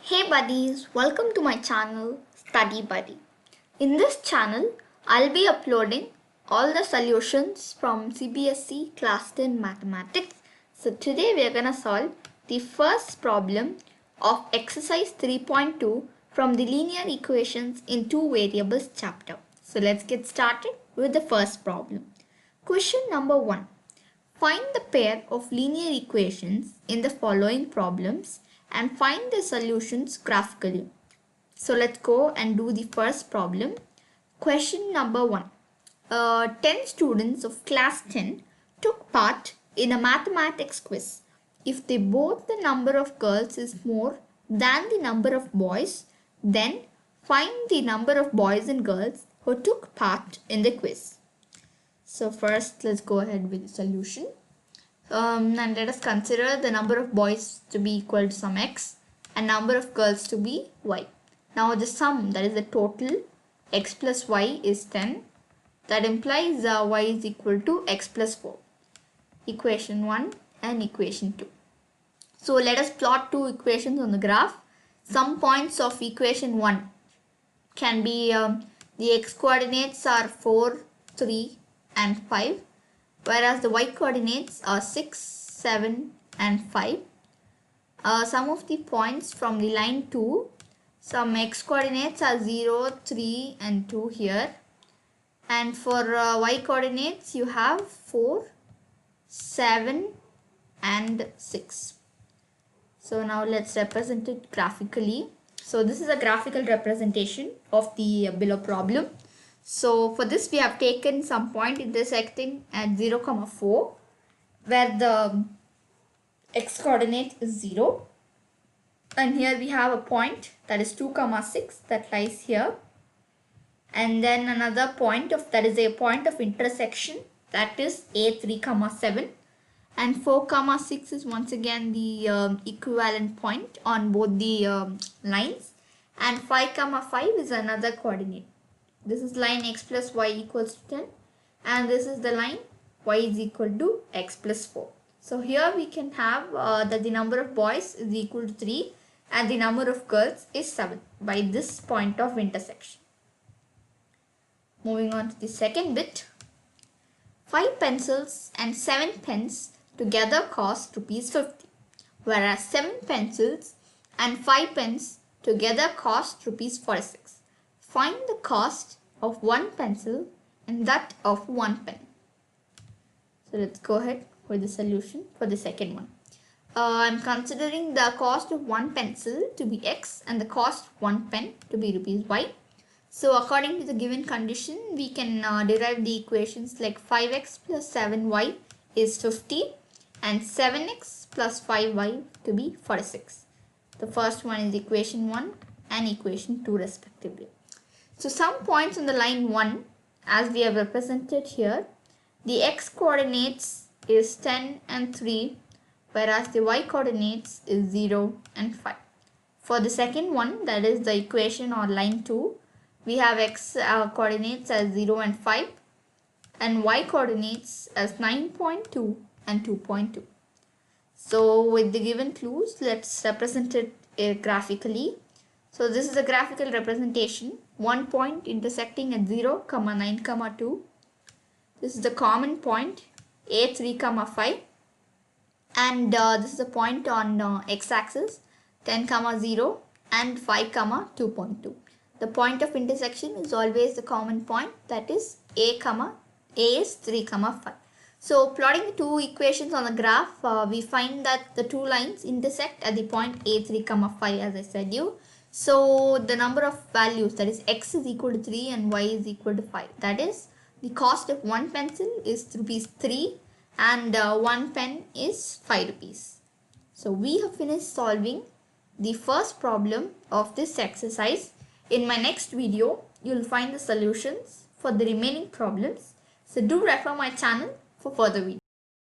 Hey buddies, welcome to my channel Study Buddy. In this channel, I'll be uploading all the solutions from CBSE Class 10 Mathematics. So today we are going to solve the first problem of exercise 3.2 from the linear equations in two variables chapter. So let's get started with the first problem. Question number 1. Find the pair of linear equations in the following problems and find the solutions graphically. So let's go and do the first problem. Question number 1. 10 students of class 10 took part in a mathematics quiz. If both the number of girls is more than the number of boys, then find the number of boys and girls who took part in the quiz. So first let's go ahead with the solution. And let us consider the number of boys to be equal to some x and number of girls to be y. Now the sum, that is the total, x plus y is 10. That implies y is equal to x plus 4. Equation 1 and equation 2. So let us plot two equations on the graph. Some points of equation 1 can be the x coordinates are 4, 3 and 5. Whereas the y coordinates are 6, 7 and 5. Some of the points from the line 2, some x coordinates are 0, 3 and 2 here. And for y coordinates you have 4, 7 and 6. So now let's represent it graphically. So this is a graphical representation of the below problem. So for this we have taken some point intersecting at 0, 4 where the x coordinate is 0, and here we have a point that is 2, 6 that lies here, and then another point of that is a point of intersection that is a3, 7, and 4, 6 is once again the equivalent point on both the lines, and 5, 5 is another coordinate. This is line x plus y equals to 10 and this is the line y is equal to x plus 4. So here we can have that the number of boys is equal to 3 and the number of girls is 7 by this point of intersection. Moving on to the second bit. 5 pencils and 7 pens together cost rupees 50, whereas 7 pencils and 5 pens together cost rupees 46. Find the cost of one pencil and that of one pen. So let's go ahead with the solution for the second one. I'm considering the cost of one pencil to be x and the cost of one pen to be rupees y. So according to the given condition, we can derive the equations like 5x plus 7y is 50 and 7x plus 5y to be 46. The first one is equation 1 and equation 2 respectively. So some points on the line 1 as we have represented here, the x coordinates is 10 and 3 whereas the y coordinates is 0 and 5. For the second one, that is the equation or line 2, we have x coordinates as 0 and 5 and y coordinates as 9.2 and 2.2. So with the given clues, let's represent it graphically. So this is a graphical representation. One point intersecting at 0, 9, 2. This is the common point a3, 5. And this is a point on x-axis 10, 0 and 5, 2.2. The point of intersection is always the common point, that is a is 3, 5. So plotting the two equations on the graph, we find that the two lines intersect at the point a3, 5 as I said you. So the number of values, that is x is equal to 3 and y is equal to 5. That is the cost of one pencil is rupees 3 and one pen is 5 rupees. So we have finished solving the first problem of this exercise. In my next video, you will find the solutions for the remaining problems. So do refer my channel for further videos.